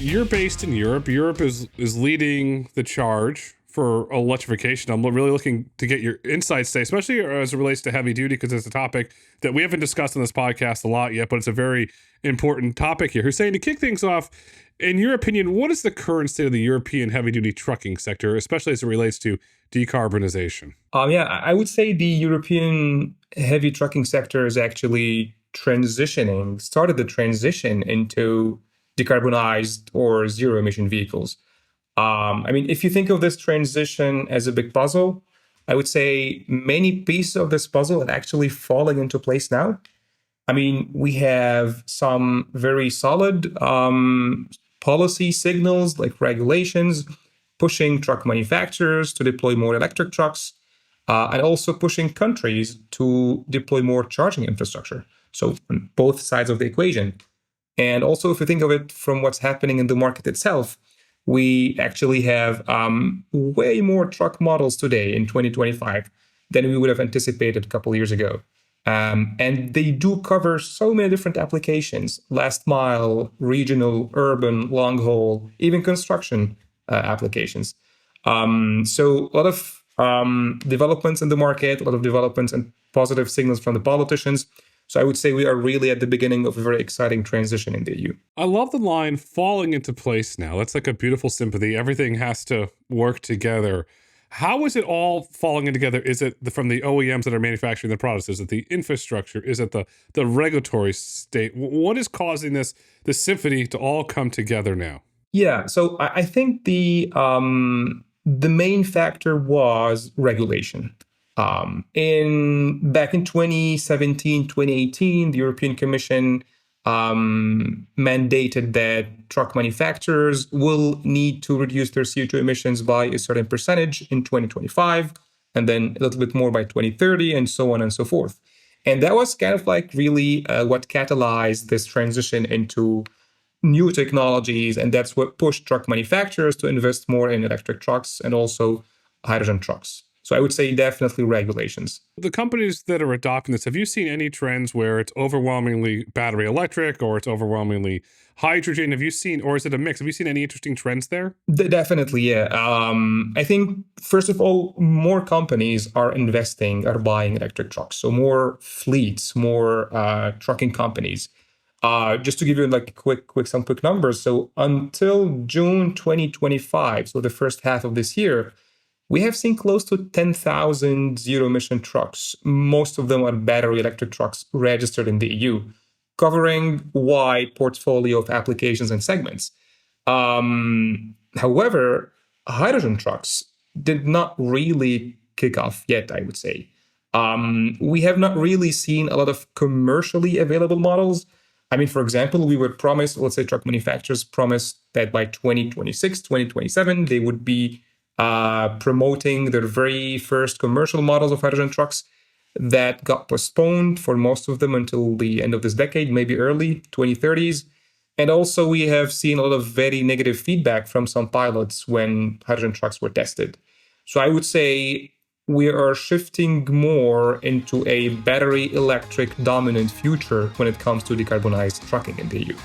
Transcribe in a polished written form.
You're based in Europe. Europe is leading the charge for electrification. I'm really looking to get your insights today, especially as it relates to heavy duty, because it's a topic that we haven't discussed on this podcast a lot yet, but it's a very important topic here. Hussein, to kick things off, in your opinion, what is the current state of the European heavy duty trucking sector, especially as it relates to decarbonization? I would say the European heavy trucking sector is actually started the transition into decarbonized or zero emission vehicles. If you think of this transition as a big puzzle, I would say many pieces of this puzzle are actually falling into place now. We have some very solid policy signals like regulations pushing truck manufacturers to deploy more electric trucks, and also pushing countries to deploy more charging infrastructure. So on both sides of the equation. And also, if you think of it from what's happening in the market itself, we actually have way more truck models today in 2025 than we would have anticipated a couple of years ago. And they do cover so many different applications: last mile, regional, urban, long haul, even construction applications. So a lot of developments in the market, a lot of developments and positive signals from the politicians. So I would say we are really at the beginning of a very exciting transition in the EU. I love the line falling into place now. That's like a beautiful symphony. Everything has to work together. How is it all falling in together? Is it from the OEMs that are manufacturing the products? Is it the infrastructure? Is it the regulatory state? What is causing this symphony to all come together now? Yeah, so I think the main factor was regulation. Back in 2017, 2018, the European Commission mandated that truck manufacturers will need to reduce their CO2 emissions by a certain percentage in 2025, and then a little bit more by 2030, and so on and so forth. And that was kind of like really what catalyzed this transition into new technologies, and that's what pushed truck manufacturers to invest more in electric trucks and also hydrogen trucks. So I would say definitely regulations. The companies that are adopting this, have you seen any trends where it's overwhelmingly battery electric or it's overwhelmingly hydrogen? Have you seen, or is it a mix? Have you seen any interesting trends there? Definitely, yeah. I think, first of all, more companies are buying electric trucks. So more fleets, more trucking companies. Just to give you some quick numbers. So until June 2025, so the first half of this year, we have seen close to 10,000 zero-emission trucks. Most of them are battery electric trucks registered in the EU, covering a wide portfolio of applications and segments. However, hydrogen trucks did not really kick off yet, I would say. We have not really seen a lot of commercially available models. For example, we were promised, let's say truck manufacturers promised that by 2026, 2027, they would be promoting their very first commercial models of hydrogen trucks. That got postponed for most of them until the end of this decade, maybe early 2030s. And also we have seen a lot of very negative feedback from some pilots when hydrogen trucks were tested. So I would say we are shifting more into a battery electric dominant future when it comes to decarbonized trucking in the EU.